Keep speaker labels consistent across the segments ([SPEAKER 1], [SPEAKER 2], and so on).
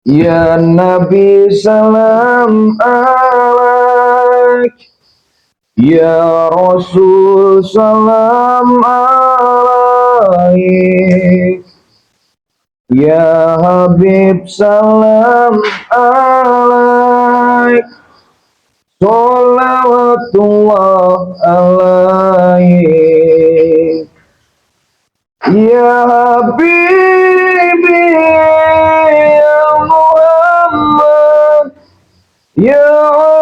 [SPEAKER 1] Ya Nabi salam alaik, ya Rasul salam alaik, ya Habib salam alaik, sholawatullah alaik, ya Habibi ya Muhammad, ya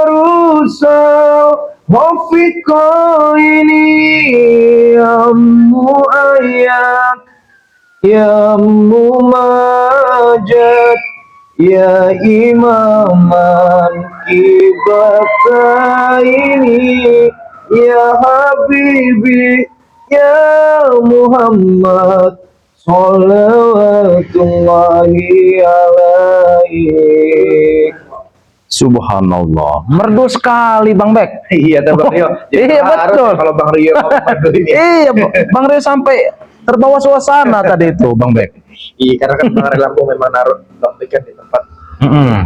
[SPEAKER 1] Arusal Hofiqaini, ya Mu'ayyad, ya Mumajad, ya Imaman Kibataini, ya Habibi ya Muhammad, sholawatullahi alaik.
[SPEAKER 2] Subhanallah, merdu sekali Bang Bek.
[SPEAKER 1] Iya, Bang Rio.
[SPEAKER 2] Iya betul.
[SPEAKER 1] Kalau Bang Rio mau merdu ini.
[SPEAKER 2] Iya, Bang Rio sampai terbawa suasana tadi itu, Bang Bek.
[SPEAKER 1] Iya, karena kan Bang Lampung memang naruh Bang Bek kan di tempat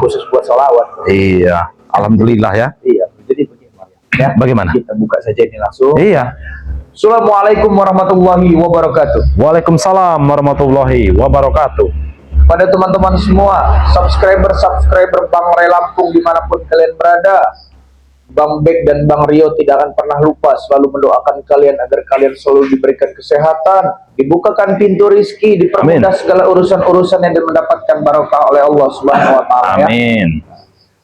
[SPEAKER 1] khusus buat sholawat.
[SPEAKER 2] Iya, alhamdulillah ya.
[SPEAKER 1] Iya, jadi bagaimana? Ya,
[SPEAKER 2] bagaimana?
[SPEAKER 1] Kita buka saja ini langsung.
[SPEAKER 2] Iya.
[SPEAKER 1] Assalamualaikum warahmatullahi wabarakatuh.
[SPEAKER 2] Waalaikumsalam warahmatullahi wabarakatuh.
[SPEAKER 1] Pada teman-teman semua, subscriber Bang Ray Lampung dimanapun kalian berada, Bang Bek dan Bang Rio tidak akan pernah lupa selalu mendoakan kalian agar kalian selalu diberikan kesehatan, dibukakan pintu rizki, dipermudah segala urusan-urusan yang mendapatkan barokah oleh Allah Subhanahu wa taala ya.
[SPEAKER 2] Amin.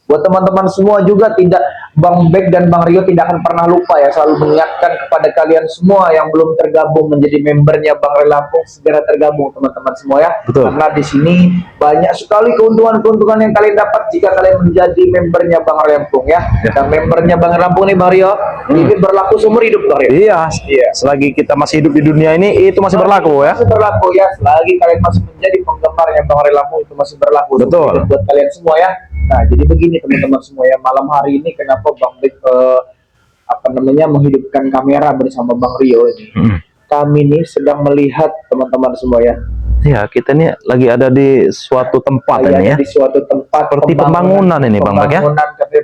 [SPEAKER 1] Buat teman-teman semua juga, tidak Bang Bek dan Bang Rio tidak akan pernah lupa ya, selalu mengingatkan kepada kalian semua yang belum tergabung menjadi membernya Bang Ray Lampung, segera tergabung teman-teman semua ya.
[SPEAKER 2] Betul.
[SPEAKER 1] Karena di sini banyak sekali keuntungan-keuntungan yang kalian dapat jika kalian menjadi membernya Bang Ray Lampung ya. Dan membernya Bang Ray Lampung nih Bang Rio, ini berlaku seumur hidup Bang Rio.
[SPEAKER 2] Iya. Selagi kita masih hidup di dunia ini, itu masih berlaku ya.
[SPEAKER 1] Masih berlaku ya, selagi kalian masih menjadi penggemarnya Bang Ray Lampung, itu masih berlaku.
[SPEAKER 2] Betul.
[SPEAKER 1] Buat kalian semua ya. Nah, jadi begini teman-teman semua ya, malam hari ini kenapa Bang Bek menghidupkan kamera bersama Bang Rio ini. Kami ini sedang melihat teman-teman semua ya.
[SPEAKER 2] Ya, kita ini lagi ada di suatu tempat ini ya.
[SPEAKER 1] Di suatu tempat
[SPEAKER 2] seperti pembangunan ini Bang Bek ya.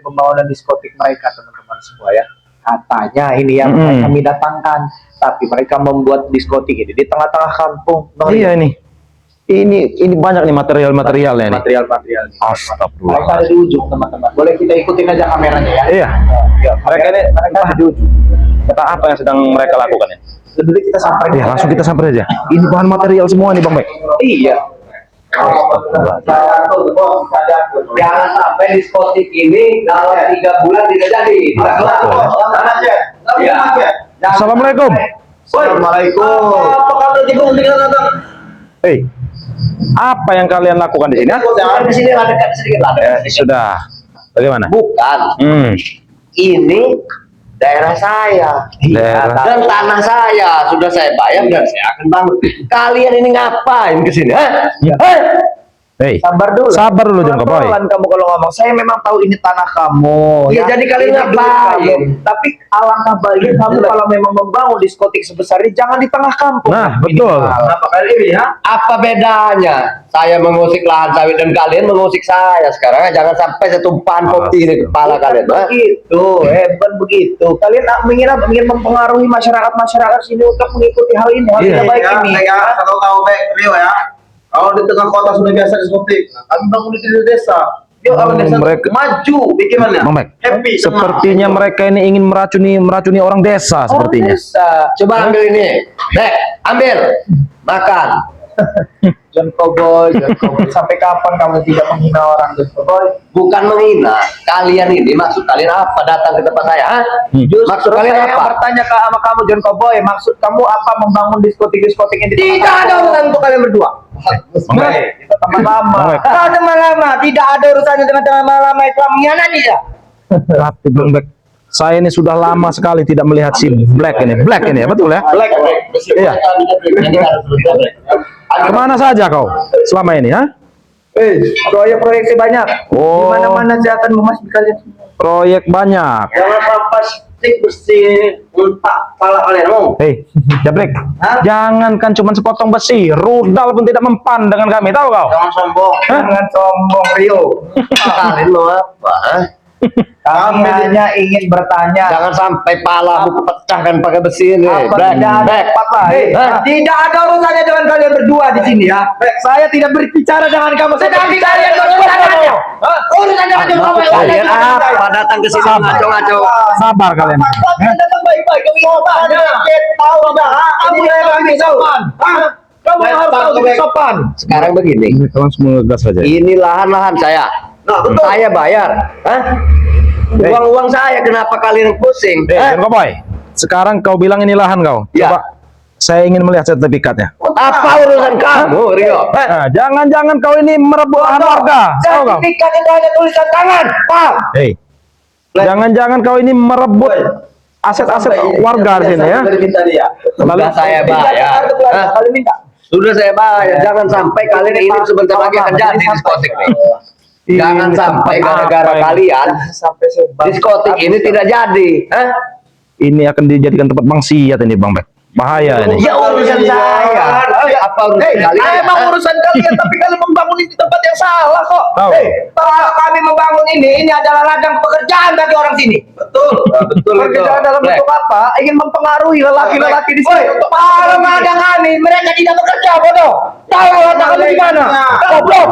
[SPEAKER 1] Pembangunan diskotik mereka teman-teman semua ya. Katanya ini yang kami datangkan, tapi mereka membuat diskotik ini di tengah-tengah kampung.
[SPEAKER 2] Iya ini banyak nih materialnya nih.
[SPEAKER 1] Material.
[SPEAKER 2] Astagfirullah.
[SPEAKER 1] Mereka ada di ujung teman-teman. Boleh kita ikutin aja kameranya ya.
[SPEAKER 2] Iya. Mereka ada di ujung. Kata apa yang sedang mereka lakukan ya?
[SPEAKER 1] Lebih kita sampai.
[SPEAKER 2] Ya langsung kita sampai aja. Ini bahan material semua nih Bang Bek.
[SPEAKER 1] Iya. Jangan sampai diskotik ini kalau 3 bulan tidak jadi.
[SPEAKER 2] Assalamualaikum.
[SPEAKER 1] Assalamualaikum.
[SPEAKER 2] Hei. Apa yang kalian lakukan di sini?
[SPEAKER 1] Di sini ada sedikit lah.
[SPEAKER 2] Sudah. Bagaimana?
[SPEAKER 1] Bukan. Ini daerah saya.
[SPEAKER 2] Daerah.
[SPEAKER 1] Dan tanah saya sudah saya bayar dan saya akan bangun. Kalian ini ngapain ke sini?
[SPEAKER 2] Hei,
[SPEAKER 1] sabar dulu.
[SPEAKER 2] Sabar dulu John Koboy.
[SPEAKER 1] Kamu kalau ngomong, saya memang tahu ini tanah kamu.
[SPEAKER 3] Ya, jadi kalian ngapain?
[SPEAKER 1] Tapi alangkah baiknya kamu kalau memang membangun diskotik sebesar ini, jangan di tengah kampung.
[SPEAKER 2] Nah, betul.
[SPEAKER 1] Kenapa kali ini ya?
[SPEAKER 3] Apa bedanya? Saya mengusik lahan sawit dan kalian mengusik saya. Sekarang jangan sampai setumpahan kopi di kepala kalian.
[SPEAKER 1] Begitu, bukan begitu. Kalian ingin mempengaruhi masyarakat sini untuk mengikuti hal ini. Hal tidak baik ini.
[SPEAKER 4] Ya, kalau tahu baik Rio ya. Kalau di tengah kota sudah biasa diskotik, kami bangun di desa. Yuk, desa
[SPEAKER 2] mereka
[SPEAKER 4] maju, bagaimana?
[SPEAKER 2] Happy. Sepertinya mereka ini ingin meracuni orang desa sepertinya.
[SPEAKER 1] Desa.
[SPEAKER 3] Coba ambil ini. Nek, ambil. Makan.
[SPEAKER 1] John Koboy. Sampai kapan kamu tidak menghina orang, John Koboy?
[SPEAKER 3] Bukan menghina. Kalian ini maksud kalian apa datang ke tempat saya? Maksud kalian
[SPEAKER 1] saya
[SPEAKER 3] apa?
[SPEAKER 1] Bertanya sama kamu, John Koboy. Maksud kamu apa membangun diskotik ini?
[SPEAKER 3] Tidak ada urusan untuk kalian berdua.
[SPEAKER 1] Kita teman lama.
[SPEAKER 3] Kau teman lama, tidak ada urusannya dengan teman lama itu mengkhianati ya.
[SPEAKER 2] Tapi Bang Bek, saya ini sudah lama sekali tidak melihat si Black ini ya, betul ya?
[SPEAKER 1] Black.
[SPEAKER 2] Iya. Kemana saja kau selama ini, ha?
[SPEAKER 1] Proyek-proyeksi banyak.
[SPEAKER 2] Oh.
[SPEAKER 1] Di mana-mana saya akan memasuki kalian.
[SPEAKER 2] Proyek banyak.
[SPEAKER 1] Jangan sampai
[SPEAKER 3] Cek bersih untak pala kalian mau.
[SPEAKER 2] Hei, Jabrek,
[SPEAKER 3] Hah?
[SPEAKER 2] jangankan cuma sepotong besi, rudal pun tidak mempan dengan kami, tahu kau?
[SPEAKER 3] Jangan sombong.
[SPEAKER 4] Jangan sombong Rio.
[SPEAKER 3] Kalian mau apa? Hah?
[SPEAKER 1] Kami hanya ingin bertanya.
[SPEAKER 3] Jangan sampai pala buku pecahkan pakai besi ini.
[SPEAKER 1] Apa
[SPEAKER 3] Black,
[SPEAKER 1] tidak ada
[SPEAKER 3] black.
[SPEAKER 1] tempat lain?
[SPEAKER 3] Hah?
[SPEAKER 1] Tidak ada urusannya dengan kalian berdua di sini ya. Saya tidak berbicara dengan kamu. Sedang kalian berdua dengannya. Urusan dengan kamu.
[SPEAKER 3] Kalian apa datang ke sini ngaco-ngaco?
[SPEAKER 2] Sabar kalian.
[SPEAKER 1] Kalian datang baik-baik. Kamu mau apa? Tahu enggak? Kamu yang lebih sopan. Kamu harus tahu lebih sopan.
[SPEAKER 3] Sekarang begini.
[SPEAKER 2] Ini kawan semua gas saja.
[SPEAKER 3] Ini lahan-lahan saya.
[SPEAKER 4] Nah, betul.
[SPEAKER 3] Saya bayar. Hah? Uang-uang saya, kenapa kalian pusing? Hah?
[SPEAKER 2] John Koboy, sekarang kau bilang ini lahan kau.
[SPEAKER 3] Ya.
[SPEAKER 2] Coba, saya ingin melihat sertifikatnya.
[SPEAKER 3] Apa urusan kamu, Rio? Hah?
[SPEAKER 2] Nah, jangan-jangan kau ini merebut lahan warga. Tahu kau?
[SPEAKER 1] Sertifikat itu hanya tulisan tangan. Paham?
[SPEAKER 2] Hei, jangan-jangan kau ini merebut aset-aset warga di sini ya.
[SPEAKER 3] Sudah saya bayar. Hah?
[SPEAKER 1] Kalian minta.
[SPEAKER 3] Sudah saya bayar. Jangan sampai kalian ini sebentar lagi akan jadi diskotik nih. Jangan sampai gara-gara kalian
[SPEAKER 1] Sampai
[SPEAKER 3] diskotik ini tidak jadi. Hah?
[SPEAKER 2] Ini akan dijadikan tempat maksiat ini, Bang Bek. Bahaya ini.
[SPEAKER 3] Ya urusan saya. Apa urusan kalian?
[SPEAKER 1] Emang urusan kalian, tapi kalian membangun ini di tempat yang salah kok.
[SPEAKER 2] Tahu.
[SPEAKER 1] Kalau kami membangun ini adalah ladang pekerjaan bagi orang sini.
[SPEAKER 4] Betul. Betul itu.
[SPEAKER 1] Pekerjaan dalam
[SPEAKER 3] Black.
[SPEAKER 1] bentuk apa? Ingin mempengaruhi lelaki-lelaki di sini. Untuk kalau ladang kami, mereka tidak bekerja, bodoh. Tahu ladang kami di mana? Goblok.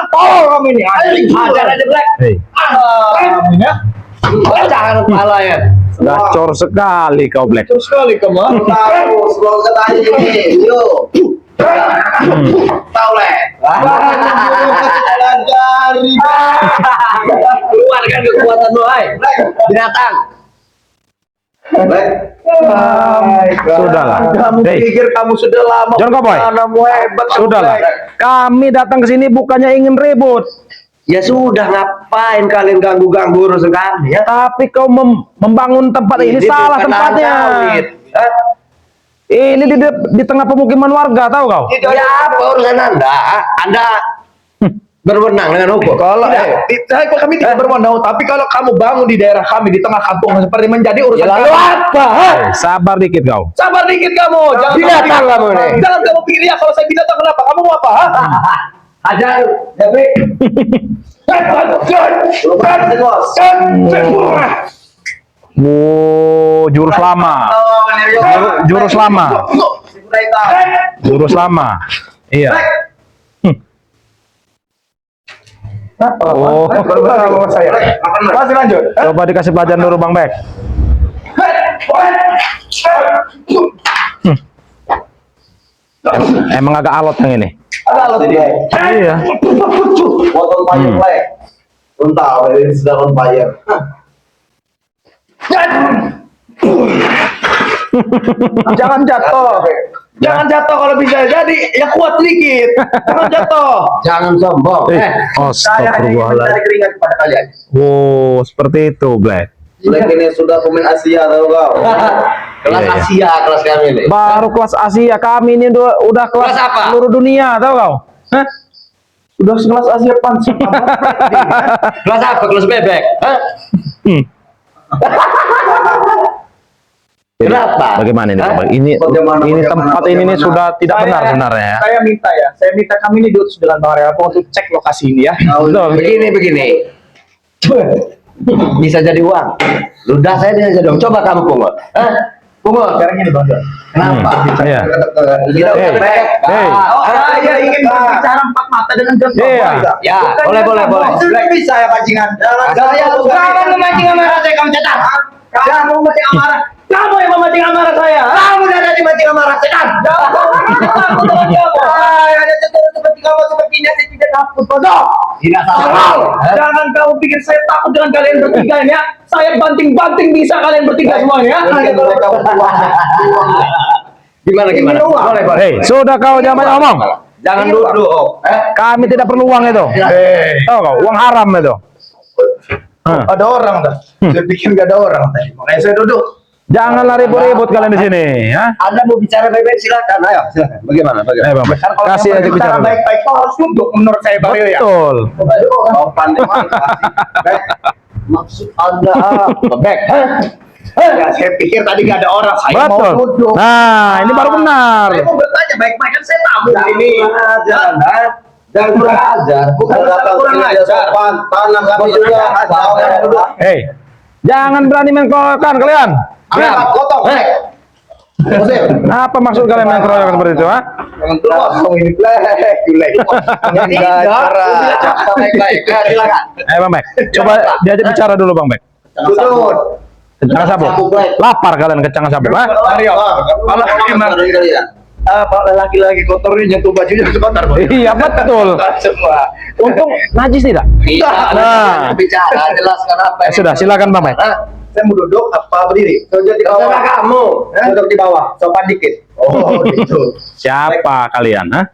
[SPEAKER 1] Tahu kami ini.
[SPEAKER 3] Ajar aja Black.
[SPEAKER 2] Hei,
[SPEAKER 3] Jangan kepala ya.
[SPEAKER 2] gacor sekali kau Black.
[SPEAKER 1] Terus sekali kamu.
[SPEAKER 4] Tahu, sebelum katanya ini. Yo. Tahu leh. Pelajari.
[SPEAKER 3] Keluarkan kekuatanmu, hai. Binatang.
[SPEAKER 4] Baik.
[SPEAKER 2] Sudahlah.
[SPEAKER 1] Kamu
[SPEAKER 2] Hei,
[SPEAKER 1] pikir kamu sudah lama.
[SPEAKER 2] John Koboy.
[SPEAKER 1] Kamu hebat. kamu
[SPEAKER 2] sudahlah.
[SPEAKER 1] baik.
[SPEAKER 2] Kami datang ke sini bukannya ingin ribut,
[SPEAKER 3] Ya sudah, ngapain kalian ganggu-ganggu urusan kami ya?
[SPEAKER 2] tapi kau membangun tempat ini salah
[SPEAKER 3] bukan lahan
[SPEAKER 2] tempatnya.
[SPEAKER 3] sawit. Hah?
[SPEAKER 2] Ini di tengah pemukiman warga, tahu kau?
[SPEAKER 3] Ya apa urusan Anda? Anda berwenang dengan hukum.
[SPEAKER 1] Kalau
[SPEAKER 3] Tidak.
[SPEAKER 1] kami tidak berwenang, tapi kalau kamu bangun di daerah kami di tengah kampung seperti menjadi urusan
[SPEAKER 3] Ya lalu
[SPEAKER 1] kami.
[SPEAKER 3] apa? Hah?
[SPEAKER 2] Sabar dikit kau.
[SPEAKER 1] Sabar dikit kamu. Jangan
[SPEAKER 3] Binatang kamu nih.
[SPEAKER 1] Jangan kamu pikir ya kalau saya binatang kenapa? Kamu mau apa? Ha?
[SPEAKER 3] Ajar, Jabri.
[SPEAKER 2] Wow, jurus lama. Jurus lama. Jurus lama. Iya. Oh,
[SPEAKER 1] Masih lanjut.
[SPEAKER 2] coba dikasih pelajaran dulu Bang Bek. Emang agak alot yang ini. Iya.
[SPEAKER 4] What on fire play? Untal, ini sedang on fire.
[SPEAKER 1] Jangan jatuh. Jangan jatuh kalau bisa. Jadi ya kuat sedikit. Jangan jatuh.
[SPEAKER 3] Jangan sombong.
[SPEAKER 2] Eh,
[SPEAKER 1] Saya hanya ingin mencari
[SPEAKER 2] astagfirullahaladzim.
[SPEAKER 1] keringat kepada kalian.
[SPEAKER 2] Wow, seperti itu, Black.
[SPEAKER 4] Black ini sudah pemain Asia tahu kau.
[SPEAKER 3] Kelas
[SPEAKER 2] Iya, iya.
[SPEAKER 3] Asia, kelas kami ini.
[SPEAKER 2] Baru kelas Asia, kami ini udah kelas
[SPEAKER 3] Kelas apa?
[SPEAKER 2] seluruh dunia, tahu kau? Hah?
[SPEAKER 1] Sudah sekelas Asia Pansi.
[SPEAKER 3] Kelas apa? Kelas bebek. Hah?
[SPEAKER 2] Hmm.
[SPEAKER 3] Kenapa?
[SPEAKER 2] Bagaimana ini,
[SPEAKER 3] Hah?
[SPEAKER 2] Bang? Ini
[SPEAKER 4] Bagaimana,
[SPEAKER 2] tempat ini nih sudah tidak benar sebenarnya ya.
[SPEAKER 1] Saya minta ya. Saya minta kami ini diutus dengan Bang Real untuk cek lokasi ini ya.
[SPEAKER 2] Betul.
[SPEAKER 3] Begini. Bisa jadi uang. Ludah saya bisa jadi uang. Coba kamu pungut. Hah? Pungut.
[SPEAKER 1] Sekarang ini Bang.
[SPEAKER 3] Kenapa?
[SPEAKER 2] Iya.
[SPEAKER 3] Tidak usah
[SPEAKER 2] Hey,
[SPEAKER 3] bebek.
[SPEAKER 2] hey.
[SPEAKER 1] Saya ingin berbicara empat mata dengan John
[SPEAKER 2] Iya.
[SPEAKER 1] Koboy.
[SPEAKER 3] Ya, boleh.
[SPEAKER 1] Sudah bisa ya pancingan. Jangan memancing amarah saya kamu cetak. Jangan memancing amarah. Kamu yang memancing amarah saya. Kamu yang ada mancing amarah setan. Jangan takut dengan kamu. Saya hanya cenderung seperti kamu sepertinya saya tidak takut bodoh.
[SPEAKER 3] Tidak salah.
[SPEAKER 1] Jangan kamu pikir saya takut dengan kalian bertiga ini ya. Saya banting-banting bisa kalian bertiga semuanya ya.
[SPEAKER 3] Gimana? Boleh.
[SPEAKER 2] Hei, sudah kau jangan banyak ngomong.
[SPEAKER 3] Jangan duduk.
[SPEAKER 2] Kami tidak perlu uang itu. Tahu kau, uang haram itu. Hah.
[SPEAKER 1] Ada orang dah. Saya pikir gak ada orang tadi. Makanya saya duduk.
[SPEAKER 2] Janganlah ribut-ribut kalian di sini, ya.
[SPEAKER 3] Anda mau bicara baik-baik silakan. Ayo, silakan. Bagaimana?
[SPEAKER 2] Eh, Bang,
[SPEAKER 1] Kan kalau
[SPEAKER 2] kasih
[SPEAKER 1] yang
[SPEAKER 2] aja
[SPEAKER 1] berbicara
[SPEAKER 2] bicara.
[SPEAKER 1] baik-baik kau harus duduk menurut saya Bang Rio ya.
[SPEAKER 2] Betul.
[SPEAKER 4] Sopan deh, Mas.
[SPEAKER 3] Maksud Anda apa? Bebek. Hah?
[SPEAKER 4] Ya, saya pikir tadi gak ada orang. Saya mau
[SPEAKER 2] Betul.
[SPEAKER 4] duduk.
[SPEAKER 2] Nah, ini baru benar.
[SPEAKER 4] Saya mau bertanya baik-baik kan saya tamu ini.
[SPEAKER 3] Jangan kurang ajar.
[SPEAKER 4] Bukan masalah kurang ajar.
[SPEAKER 3] Tanah kami juga.
[SPEAKER 2] Hei, jangan berani main keroyokan kalian.
[SPEAKER 4] Apa potong?
[SPEAKER 2] Apa maksud kalian main keroyokan seperti itu, ha?
[SPEAKER 4] Jangan potong ini black.
[SPEAKER 3] Baik-baik. Silakan.
[SPEAKER 2] Bang Bek, coba diajak bicara dulu Bang Bek.
[SPEAKER 4] Duduk.
[SPEAKER 2] Kencang sabuk. Lapar kalian kencang sabuk, ha?
[SPEAKER 4] Mario, kalau memang kalau laki-laki kotornya nyentuh bajunya kotor.
[SPEAKER 2] Iya betul.
[SPEAKER 4] Semua.
[SPEAKER 2] Untung najis tidak.
[SPEAKER 3] Nah, bicara jelaskan apa.
[SPEAKER 2] Sudah, silakan Bang Bek.
[SPEAKER 4] Saya mau duduk apa berdiri? Duduk di bawah.
[SPEAKER 3] Terserah kamu.
[SPEAKER 4] Duduk di bawah, sopan dikit. Oh, gitu.
[SPEAKER 2] Siapa kalian, ha?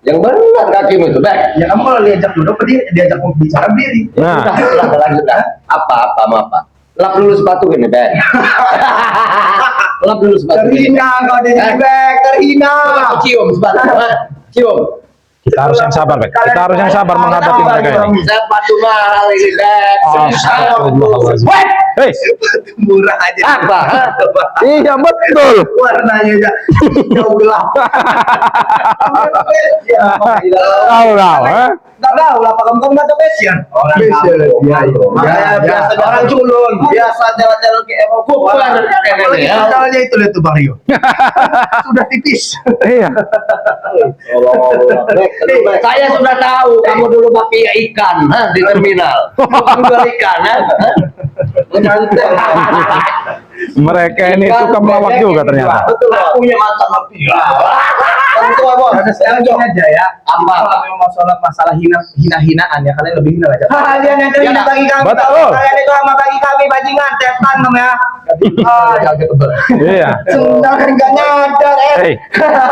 [SPEAKER 3] Yang benar kakimu itu, Bek.
[SPEAKER 4] Ya kamu kalau diajak duduk berdiri, diajak bicara berdiri.
[SPEAKER 2] Nah,
[SPEAKER 3] Sudah, lanjut dah. Apa? Lap dulu sepatu ini, Bek. Lap dulu sepatu.
[SPEAKER 4] Terhina kau di sini, Bek. Terhina.
[SPEAKER 3] Cium sepatu. Cium.
[SPEAKER 2] kita harus yang sabar, Bek. Kita harus yang sabar menghadapi mereka ini.
[SPEAKER 3] Sepatu mahal ini, Bek.
[SPEAKER 2] Astagfirullahaladzim. Hei,
[SPEAKER 4] Murah aja.
[SPEAKER 3] Apa?
[SPEAKER 2] iya betul.
[SPEAKER 4] Warnanya aja jauh gelap.
[SPEAKER 2] Tahu kau, ha?
[SPEAKER 4] Nggak tahu lah, Pak kamu nggak tahu fashion. Orang biasa orang culun, biasa jalan-jalan ke Eropa. Apalagi sandalnya itu lihat tuh Bang Rio. Sudah tipis.
[SPEAKER 2] Iya.
[SPEAKER 3] Saya sudah tahu kamu dulu pakai ikan di terminal. Jual ikan,
[SPEAKER 2] Mereka ini tukang melawak juga ternyata.
[SPEAKER 4] Betul, punya mata mapi. Tentu Bos. Sekarang gini aja ya. Kalau memang masalah hina-hinaan ya, kalian lebih hina aja. Kalian yang terhina bagi kami.
[SPEAKER 2] Betul.
[SPEAKER 4] Kalian itu sama bagi kami bajingan, setan kamu ya.
[SPEAKER 2] Iya.
[SPEAKER 4] Sudah kan nggak nyadar.
[SPEAKER 2] Hei,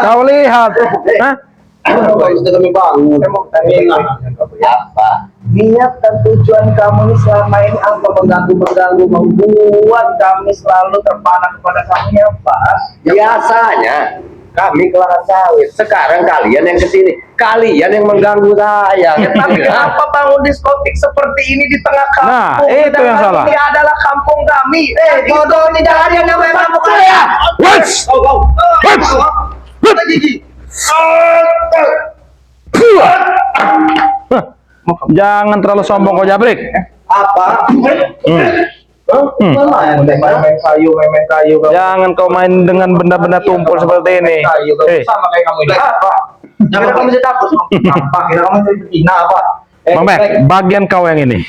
[SPEAKER 2] kau lihat, hah?
[SPEAKER 3] Sudah kami bangun.
[SPEAKER 4] Saya mau tanya
[SPEAKER 3] Apa?
[SPEAKER 4] niat dan tujuan kamu ini selama ini apa, mengganggu, membuat kami selalu terpana kepada kami apa?
[SPEAKER 3] Biasanya kami ke lahan sawit. Sekarang kalian yang kesini. Kalian yang mengganggu saya.
[SPEAKER 4] Tapi kenapa bangun diskotik seperti ini di tengah kampung?
[SPEAKER 2] Nah, itu
[SPEAKER 4] Sedangkan
[SPEAKER 2] yang salah.
[SPEAKER 4] Ini adalah kampung kami. Bodoh ini jangan yang namanya kampung saya.
[SPEAKER 2] What's?
[SPEAKER 4] Mana gigi?
[SPEAKER 2] Jangan terlalu sombong kau Jabrik.
[SPEAKER 4] Apa? Main kayu.
[SPEAKER 2] Jangan kau main dengan benda-benda tumpul seperti ini. Hei,
[SPEAKER 4] Sama kayak kamu ini. Apa? Jangan kamu jadi takut. Apa? Kira kamu jadi betina apa?
[SPEAKER 2] Bang Bek, bagian kau yang ini.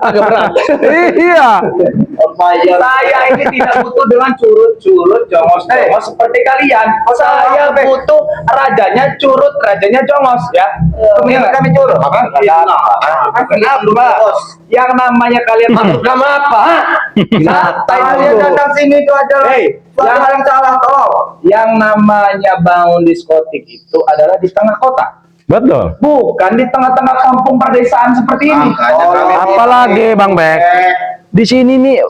[SPEAKER 4] Agak berat.
[SPEAKER 2] Iya.
[SPEAKER 4] Saya ini tidak butuh dengan curut-curut jongos-jongos seperti kalian. Saya butuh rajanya curut, rajanya jongos ya. Kemudian kami curut. Kenapa? Yang namanya kalian masuk nama apa? Kalian datang sini itu adalah yang salah tolong. Yang namanya bangun diskotik itu adalah di tengah kota.
[SPEAKER 2] Betul.
[SPEAKER 4] Bukan di tengah-tengah kampung perdesaan seperti ini.
[SPEAKER 2] Apalagi Bang Bek, di sini nih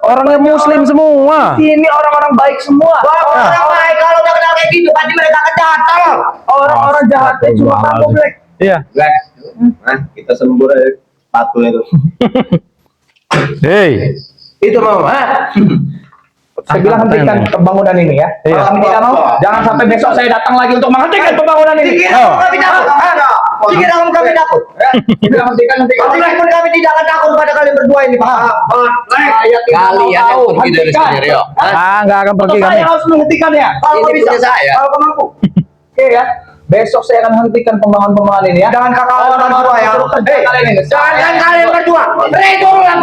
[SPEAKER 2] orangnya Muslim semua.
[SPEAKER 4] Ini orang-orang baik semua. Orang baik kalau udah kenal kayak gitu pasti mereka kejahatan. Orang-orang jahatnya cuma kamu Black.
[SPEAKER 2] Iya.
[SPEAKER 4] Black. Nah, kita sembur aja sepatu itu.
[SPEAKER 2] Hei,
[SPEAKER 3] Itu mau,
[SPEAKER 4] Saya bilang hentikan pembangunan ini ya.
[SPEAKER 2] Iya.
[SPEAKER 4] Kalau kami tidak mau, jangan sampai besok saya datang lagi untuk menghentikan pembangunan ini.
[SPEAKER 2] Oh.
[SPEAKER 4] Kami takut. Dikira kami takut. Kita hentikan. Meskipun kami tidak akan takut pada kalian berdua ini, Pak. Saya tidak
[SPEAKER 3] Kalian yang
[SPEAKER 4] mau
[SPEAKER 3] pergi dari
[SPEAKER 4] hentikan.
[SPEAKER 3] sini, Rio.
[SPEAKER 2] nggak akan pergi
[SPEAKER 4] Atau
[SPEAKER 2] kami.
[SPEAKER 4] saya harus menghentikannya. Kalau
[SPEAKER 3] Ini
[SPEAKER 4] kau bisa,
[SPEAKER 3] punya saya.
[SPEAKER 4] kalau kau mampu. Oke ya. Besok saya akan hentikan pembangunan ini ya. Jangan kakak berdua ya. Jangan kalian berdua. Ridul lah.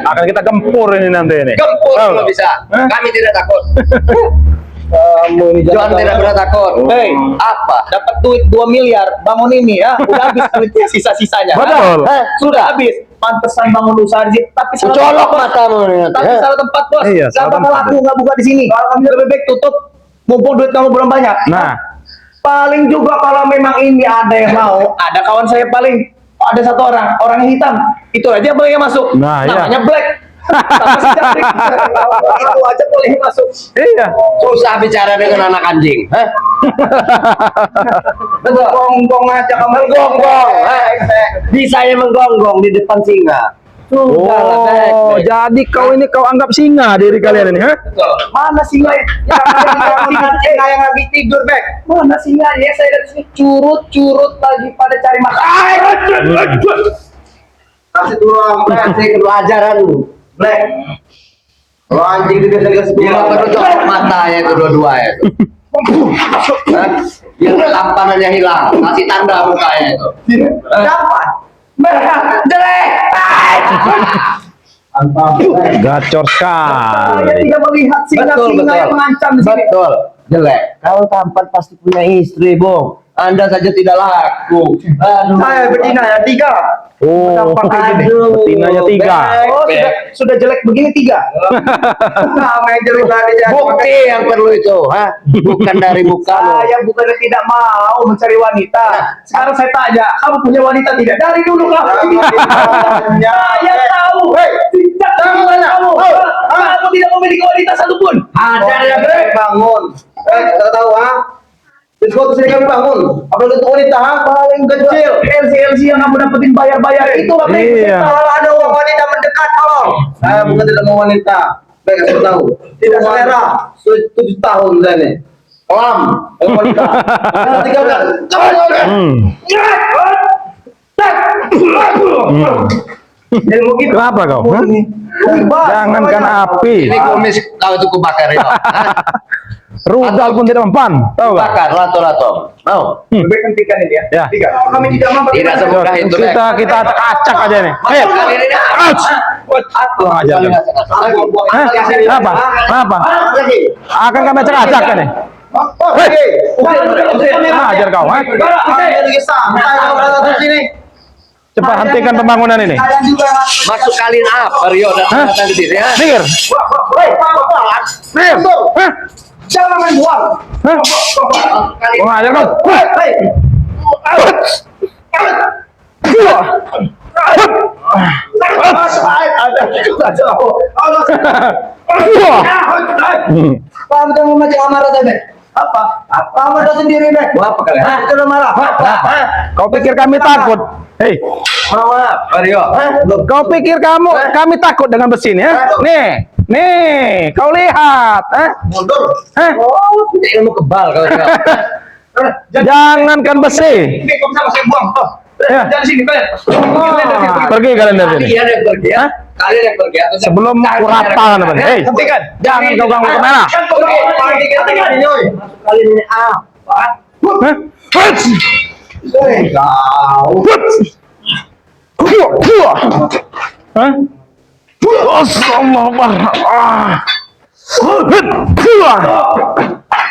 [SPEAKER 2] Akan kita gempur ini nanti ini.
[SPEAKER 3] Gempur
[SPEAKER 2] Tahu?
[SPEAKER 3] kalau bisa. Kami tidak takut.
[SPEAKER 4] Kamu ini
[SPEAKER 3] Johan tidak pernah takut.
[SPEAKER 4] Hei,
[SPEAKER 3] Apa?
[SPEAKER 4] dapat duit 2 miliar bangun ini ya. Udah habis duitnya sisa-sisanya.
[SPEAKER 2] Betul.
[SPEAKER 4] Sudah habis. Pantesan bangun usaha di sini. Tapi salah
[SPEAKER 3] Colok
[SPEAKER 4] tempat.
[SPEAKER 3] matamu nih.
[SPEAKER 4] Tapi salah tempat bos.
[SPEAKER 2] Iya,
[SPEAKER 4] Gak
[SPEAKER 2] salah
[SPEAKER 4] bakal
[SPEAKER 2] tempat.
[SPEAKER 4] laku nggak buka di sini. Kalau kami lebih baik tutup. Mumpung duit kamu belum banyak.
[SPEAKER 2] Nah,
[SPEAKER 4] Paling juga kalau memang ini ada yang mau, ada kawan saya paling ada satu orang yang hitam, itu aja boleh masuk.
[SPEAKER 2] Nah, iya.
[SPEAKER 4] Namanya Black. Sama si Jabrik. Itu aja boleh masuk.
[SPEAKER 2] iya.
[SPEAKER 3] Susah bicara dengan anak anjing.
[SPEAKER 4] Betul. Gonggong aja kamu.
[SPEAKER 3] Menggonggong. Bisa yang menggonggong di depan singa.
[SPEAKER 2] Oh, jadi kau ini kau anggap singa diri kalian ini, ha?
[SPEAKER 4] Mana singa yang lagi tidur, Bek? Mana singa ya? Saya lihat sini curut-curut lagi pada cari makan. Kasih tulang, kasih pelajaran, Black. Kalau anjing itu biasa dikasih
[SPEAKER 3] Dia kedua matanya itu dua-dua itu. Dia tampanannya hilang, kasih tanda mukanya itu.
[SPEAKER 4] dapat. Merah, jelek.
[SPEAKER 2] Gacor
[SPEAKER 4] Saya
[SPEAKER 2] sekali.
[SPEAKER 4] tidak melihat singa-singa yang mengancam di sini.
[SPEAKER 3] Betul. Jelek. Kalau tampan pasti punya istri, Bung. Anda saja tidak laku. Aduh.
[SPEAKER 4] Saya betina ya 3.
[SPEAKER 2] Oh, betinanya 3.
[SPEAKER 4] Oh, sudah jelek begini 3. Nah, main jelek tadi jadi.
[SPEAKER 3] Bukti yang perlu itu, ha? Bukan dari muka lo.
[SPEAKER 4] Saya bukannya tidak mau mencari wanita. Sekarang saya tanya, kamu punya wanita tidak? Dari dulu kamu. Saya tahu. Sejak kamu tidak memiliki wanita satupun.
[SPEAKER 3] Ada yang
[SPEAKER 4] bangun. Tahu Diskon sini kami bangun. Apalagi untuk wanita paling kecil. LC yang kamu dapetin bayar itu lah.
[SPEAKER 2] Iya.
[SPEAKER 4] Kalau ada wanita mendekat, tolong. Saya bukan tidak mau wanita. Baik, saya tahu. Tidak selera. 7 tahun saya nih. Kelam. Wanita. 13.
[SPEAKER 2] Kenapa kau? Hah? Jangankan api,
[SPEAKER 3] Ini kumis kau itu kubakar ya.
[SPEAKER 2] rudal pun tidak mempan, tahu gak?
[SPEAKER 3] Bakar lato-lato. Mau?
[SPEAKER 4] Lebih hentikan ini ya.
[SPEAKER 2] Ya.
[SPEAKER 4] 3. Kalau kami tidak mampu.
[SPEAKER 3] Tidak semudah itu.
[SPEAKER 2] Kita acak aja nih. Ayo. Kurang ajar. Hah? Apa? Apa? Akan kami acak-acak kan nih? Ajar kau, ha? Cepat hentikan pembangunan ini.
[SPEAKER 3] Masuk kalian apa Rio datang ke sini ya?
[SPEAKER 2] Minggir. Minggir. Hah?
[SPEAKER 4] Jangan main buang.
[SPEAKER 2] Hah? Kurang ajar kau.
[SPEAKER 4] Paham kamu macam amarah tadi? Apa? Amarah sendiri deh.
[SPEAKER 3] Apa kalian?
[SPEAKER 4] Itu marah.
[SPEAKER 2] Kau pikir kami takut? Hei,
[SPEAKER 3] Apa Rio?
[SPEAKER 2] kau pikir kami takut dengan besi ini, ha? Nih, kau lihat, ha?
[SPEAKER 4] Mundur.
[SPEAKER 2] Hah?
[SPEAKER 3] Oh, punya ilmu kebal kau Rio.
[SPEAKER 2] Jangankan besi.
[SPEAKER 4] Ini kok bisa saya buang.
[SPEAKER 2] Ya.
[SPEAKER 4] Jangan sini kalian.
[SPEAKER 2] Pergi kalian dari sini.
[SPEAKER 3] Kalian yang pergi ya?
[SPEAKER 2] Hah?
[SPEAKER 3] Kalian yang pergi atau
[SPEAKER 2] Sebelum aku ratakan apa nih? Hei,
[SPEAKER 4] Hentikan.
[SPEAKER 2] jangan kau ganggu kamera.
[SPEAKER 4] Hentikan.
[SPEAKER 3] kalian ini apa?
[SPEAKER 2] Hah? Hah?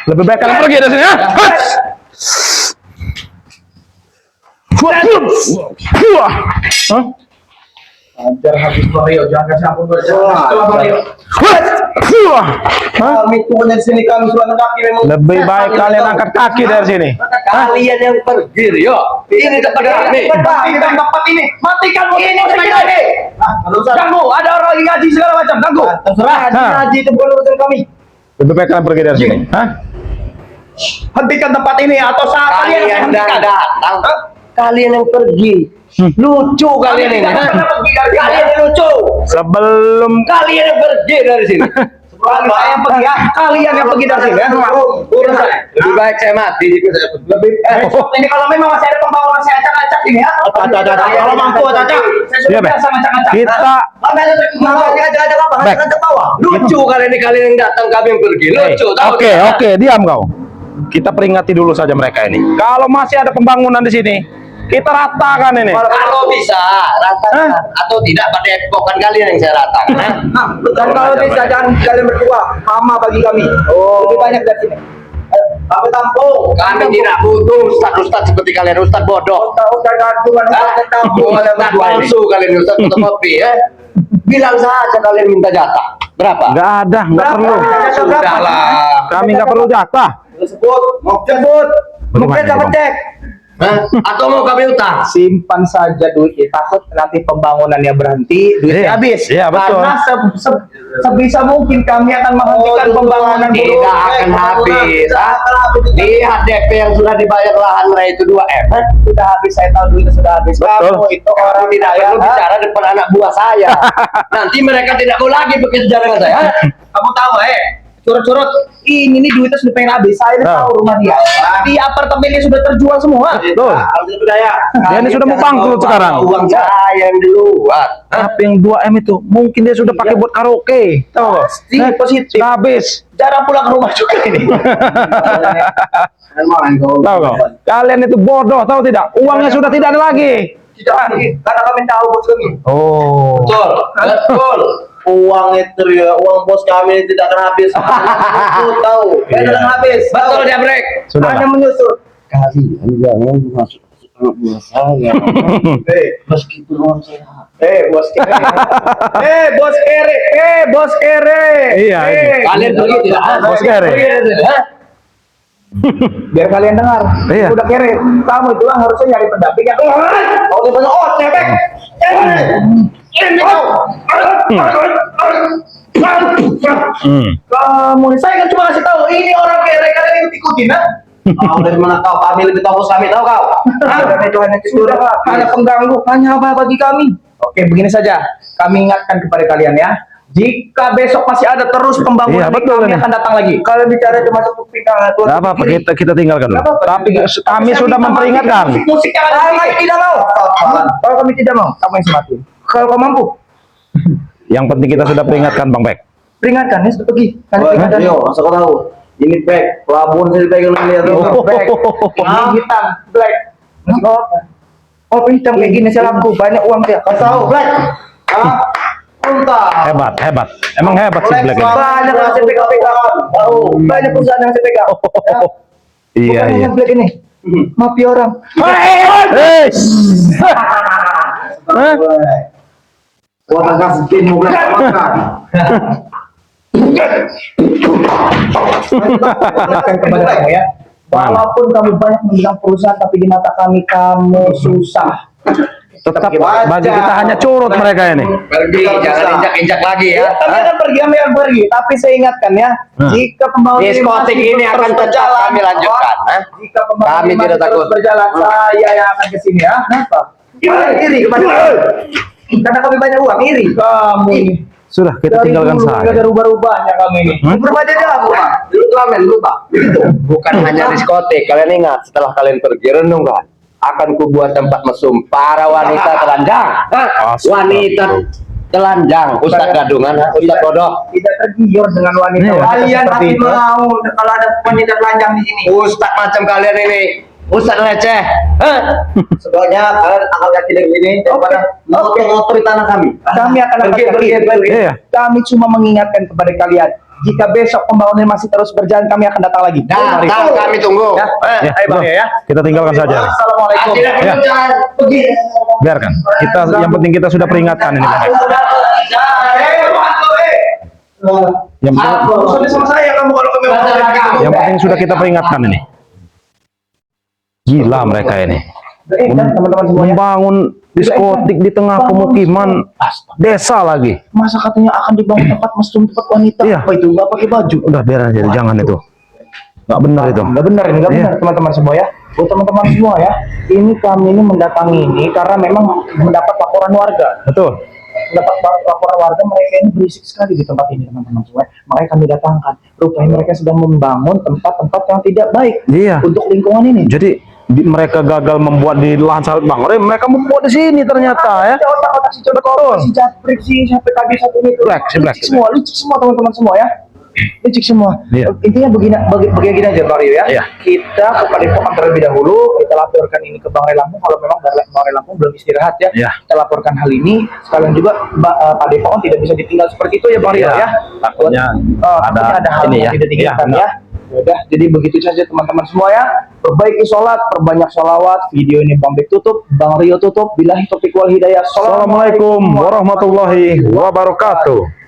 [SPEAKER 2] Lebih baik kalian pergi dari sini, ya? Hah?
[SPEAKER 4] Ajar habis Mario, jangan kasih ampun Coba Mario. Kami turun dari sini, kami sudah kaki memang.
[SPEAKER 2] Lebih baik kalian angkat kaki dari sini.
[SPEAKER 3] Kalian yang pergi Rio. Ini tempat kami.
[SPEAKER 4] Matikan tempat ini. Matikan ini ini. Ganggu, ada orang lagi ngaji segala macam. Ganggu. Terserah. Ngaji itu bukan urusan kami.
[SPEAKER 2] Lebih baik kalian pergi dari sini. Hah?
[SPEAKER 4] Hentikan tempat ini atau saat kalian saya
[SPEAKER 3] Kalian
[SPEAKER 4] hentikan.
[SPEAKER 3] datang. Kalian yang pergi. Lucu kalian ini. Kalian yang lucu.
[SPEAKER 2] Sebelum
[SPEAKER 3] Kalian yang pergi dari sini.
[SPEAKER 4] Saya yang pergi ya. Kalian yang pergi dari sini ya. Urusan.
[SPEAKER 3] Lebih baik saya mati jika saya
[SPEAKER 4] Lebih ini kalau memang masih ada pembawa saya acak-acak ini ya. Kalau mampu acak. Saya sudah
[SPEAKER 2] Iya, Bek.
[SPEAKER 4] biasa acak-acak.
[SPEAKER 2] kita
[SPEAKER 4] Baik.
[SPEAKER 3] lucu kalian ini kalian yang datang kami yang pergi. Lucu tahu.
[SPEAKER 2] Oke, diam kau. Kita peringati dulu saja mereka ini. Kalau masih ada pembangunan di sini, kita ratakan ini.
[SPEAKER 3] Kalau bisa ratakan atau tidak pada epokan kalian yang saya ratakan.
[SPEAKER 4] Dan kalau bisa jangan kalian berdua sama bagi kami. Lebih banyak dari sini. Kami tampung.
[SPEAKER 3] Kami tidak butuh ustad seperti kalian, ustad bodoh.
[SPEAKER 4] Ustaz gantungan Ustaz tampung.
[SPEAKER 3] Ustad palsu kalian, ustad fotokopi ya. Bilang saja kalian minta jatah. Berapa?
[SPEAKER 2] Nggak ada, nggak perlu.
[SPEAKER 3] Sudahlah.
[SPEAKER 2] Kami nggak perlu jatah.
[SPEAKER 4] Sebut. Mungkin dapat cek.
[SPEAKER 3] Hah? Atau mau kami utang?
[SPEAKER 1] Simpan saja duitnya, takut nanti pembangunannya berhenti, duitnya
[SPEAKER 2] Iya.
[SPEAKER 1] habis.
[SPEAKER 2] Iya, betul.
[SPEAKER 1] Karena sebisa mungkin kami akan menghentikan pembangunan dulu.
[SPEAKER 3] Tidak akan habis. Hah? Lihat DP yang sudah dibayar lahan mereka itu 2M. Hah?
[SPEAKER 1] Sudah habis, saya tahu duitnya sudah habis.
[SPEAKER 2] Betul.
[SPEAKER 1] Kamu itu orang
[SPEAKER 3] Tidak
[SPEAKER 1] kaya,
[SPEAKER 3] perlu bicara depan anak buah saya. Nanti mereka tidak mau lagi bekerja dengan saya. Hah?
[SPEAKER 1] Kamu tahu, curut-curut. Ini nih duitnya sudah pengen habis. Saya
[SPEAKER 2] Nah.
[SPEAKER 1] tahu rumah dia. Di apartemennya sudah terjual semua.
[SPEAKER 2] Betul.
[SPEAKER 3] Sudah ya.
[SPEAKER 2] Dia ini sudah mau bangkrut sekarang.
[SPEAKER 3] Uang saya yang duluan.
[SPEAKER 2] Tapi yang 2M itu mungkin dia sudah pakai buat karaoke. Tahu?
[SPEAKER 1] Pasti, positif.
[SPEAKER 2] Sudah habis.
[SPEAKER 1] Jarang pulang ke rumah juga ini.
[SPEAKER 2] Tahu kau? Kalian itu bodoh, tahu tidak? Uangnya sudah tidak ada lagi.
[SPEAKER 1] Tidak, karena kami tahu bos kami.
[SPEAKER 2] Oh.
[SPEAKER 3] Betul. Betul.
[SPEAKER 5] Uang itu ya, uang bos kami tidak akan habis. Itu tahu.
[SPEAKER 2] Iya.
[SPEAKER 5] Tidak akan habis.
[SPEAKER 3] Betul dia break.
[SPEAKER 2] Sudah.
[SPEAKER 1] Hanya menyusul.
[SPEAKER 5] Kalian jangan masuk ke anak buah saya. Meskipun uang saya.
[SPEAKER 1] Bos kere. Bos kere. Bos kere.
[SPEAKER 2] Iya, ini.
[SPEAKER 3] Kalian pergi tidak?
[SPEAKER 2] Bos kere.
[SPEAKER 3] Hah?
[SPEAKER 1] Biar kalian dengar.
[SPEAKER 2] Iya.
[SPEAKER 1] Udah kere. Kamu itu kan harusnya nyari pendamping yang oh, banyak cebek. Kamu, saya kan cuma kasih tahu ini orang kere, kalian ikut-ikutin, ha?
[SPEAKER 5] Dari mana kau? Kami lebih tahu bos kami, tahu kau?
[SPEAKER 1] Itu hanya sudah hanya pengganggu, hanya apa bagi kami. Oke, begini saja. Kami ingatkan kepada kalian ya. Jika besok masih ada terus pembangunan,
[SPEAKER 2] Iya, betul
[SPEAKER 1] kami
[SPEAKER 2] ini.
[SPEAKER 1] akan datang lagi. Kalau bicara cuma satu pinggang,
[SPEAKER 2] Tidak apa-apa, kita tinggalkan dulu.
[SPEAKER 1] Nggak apa-apa.
[SPEAKER 2] Tapi kami
[SPEAKER 1] Saya
[SPEAKER 2] sudah
[SPEAKER 1] minta
[SPEAKER 2] memperingatkan.
[SPEAKER 1] matikan musik yang ada di sini. Kami tidak mau. Kalau kami tidak mau, kamu yang sematin. Kalau kau mampu,
[SPEAKER 2] Yang penting kita sudah peringatkan, Bang Bek.
[SPEAKER 1] peringatkan ya sudah pergi. Kami
[SPEAKER 5] Oh,
[SPEAKER 1] peringatkan.
[SPEAKER 5] Rio, masa kau tahu? Ini bag, pelabuhan saya dipegang lihat tuh.
[SPEAKER 2] Oh.
[SPEAKER 1] Black, ini hitam, black. Oh, hitam kayak gini saya lampu, banyak uang dia. Kau tahu, black? Ah, entah.
[SPEAKER 2] Hebat, hebat. Emang hebat sih Black ini.
[SPEAKER 1] Banyak yang saya pegang-pegang. Tahu, banyak perusahaan yang saya pegang.
[SPEAKER 2] Iya,
[SPEAKER 1] Bukan
[SPEAKER 2] iya.
[SPEAKER 1] hanya Black ini. Mafia orang.
[SPEAKER 2] Hei! Hah?
[SPEAKER 5] Gua akan kasih pin mau black makan.
[SPEAKER 1] Ingatkan kepada kamu ya. Walaupun kamu banyak membilang perusahaan, tapi di mata kami kamu susah.
[SPEAKER 2] Tetap bagi kita hanya curut mereka ini.
[SPEAKER 3] Pergi, jangan injak-injak lagi ya.
[SPEAKER 1] Kami akan pergi, kami akan pergi. Tapi saya ingatkan ya, jika pembangunan
[SPEAKER 3] Diskotik
[SPEAKER 1] masih
[SPEAKER 3] ini
[SPEAKER 1] terus
[SPEAKER 3] akan tetap
[SPEAKER 1] berjalan,
[SPEAKER 3] kami lanjutkan.
[SPEAKER 1] Jika pembangunan
[SPEAKER 3] Kami
[SPEAKER 1] masih
[SPEAKER 3] tidak
[SPEAKER 1] terus
[SPEAKER 3] takut.
[SPEAKER 1] berjalan, saya yang akan ke sini ya. Kenapa? Iri kepada karena kami banyak uang, iri. Kamu ini.
[SPEAKER 2] Sudah, kita tinggalkan
[SPEAKER 1] Gak ada
[SPEAKER 2] saja.
[SPEAKER 1] rubah-rubahnya kami ini. Berubah aja dah, Pak.
[SPEAKER 3] Dulu tuh amin lupa. Bukan hanya diskotik. Kalian ingat setelah kalian pergi renungkan. Akan kubuat tempat mesum para wanita telanjang. Hah? Wanita telanjang. Ustaz gadungan, ha? Ustaz bodoh.
[SPEAKER 1] Tidak tergiur dengan wanita.
[SPEAKER 2] Iya.
[SPEAKER 1] Kalian
[SPEAKER 2] Seperti
[SPEAKER 1] hati
[SPEAKER 2] itu.
[SPEAKER 1] mau kalau ada wanita telanjang di sini.
[SPEAKER 3] Ustaz macam kalian ini. Ustaz receh. Hah?
[SPEAKER 5] Sebenarnya kalian angkat kaki dari sini daripada ngotori tanah kami.
[SPEAKER 1] Kami akan
[SPEAKER 3] Pergi.
[SPEAKER 2] Iya.
[SPEAKER 1] Kami cuma mengingatkan kepada kalian. Jika besok pembangunan masih terus berjalan, kami akan datang lagi.
[SPEAKER 3] Datang kami tunggu.
[SPEAKER 1] Ya,
[SPEAKER 2] Ya,
[SPEAKER 1] ayo Bang ya.
[SPEAKER 2] kita tinggalkan saja.
[SPEAKER 1] Assalamualaikum.
[SPEAKER 3] Tidak perlu
[SPEAKER 2] Ya.
[SPEAKER 3] jangan pergi.
[SPEAKER 2] Biarkan. Yang penting kita sudah peringatkan ini, Bang Bek. Yang penting,
[SPEAKER 1] Sudah sama saya kamu kalau kami mau.
[SPEAKER 2] yang penting sudah kita peringatkan ini. Gila mereka ini.
[SPEAKER 1] Teman-teman semuanya.
[SPEAKER 2] Membangun diskotik di tengah pemukiman desa lagi.
[SPEAKER 1] Masa katanya akan dibangun tempat mesum, tempat wanita.
[SPEAKER 2] Iya.
[SPEAKER 1] Apa itu? Nggak pakai baju.
[SPEAKER 2] Udah biar aja, jangan itu. Nggak benar itu.
[SPEAKER 1] Nggak benar ini, nggak
[SPEAKER 2] Iya.
[SPEAKER 1] benar teman-teman semua ya. Buat teman-teman semua ya. Ini kami ini mendatangi ini karena memang mendapat laporan warga.
[SPEAKER 2] Betul.
[SPEAKER 1] Mendapat laporan warga mereka ini berisik sekali di tempat ini teman-teman semua. Makanya kami datangkan. Rupanya mereka sedang membangun tempat-tempat yang tidak baik
[SPEAKER 2] Iya.
[SPEAKER 1] untuk lingkungan ini.
[SPEAKER 2] Jadi mereka gagal membuat di lahan sawit Bang Rem, mereka membuat di sini ternyata ya.
[SPEAKER 1] Otak-otak si Joko, si Japrik, si PKB satu ini tuh.
[SPEAKER 2] Black, si Black.
[SPEAKER 1] Licik semua teman-teman semua ya. Licik semua.
[SPEAKER 2] Iya.
[SPEAKER 1] Intinya begini aja Bang Rio ya.
[SPEAKER 2] Iya.
[SPEAKER 1] Kita ke Padepokan terlebih dahulu, kita laporkan ini ke Bang Ray Lampung kalau memang Bang Ray Lampung belum istirahat ya.
[SPEAKER 2] Iya.
[SPEAKER 1] Kita laporkan hal ini. Sekalian juga Padepokan tidak bisa ditinggal seperti itu ya Bang Rio
[SPEAKER 2] Iya.
[SPEAKER 1] ya.
[SPEAKER 2] Takutnya
[SPEAKER 1] Takutnya ada hal
[SPEAKER 2] ini
[SPEAKER 1] yang
[SPEAKER 2] ya.
[SPEAKER 1] tidak diinginkan
[SPEAKER 2] Iya,
[SPEAKER 1] ya. Udah, jadi begitu saja teman-teman semua ya. Perbaiki sholat, perbanyak sholawat. Video ini Bang Bek tutup, Bang Rio tutup. Billahi taufiq wal hidayah.
[SPEAKER 2] Assalamualaikum warahmatullahi wabarakatuh.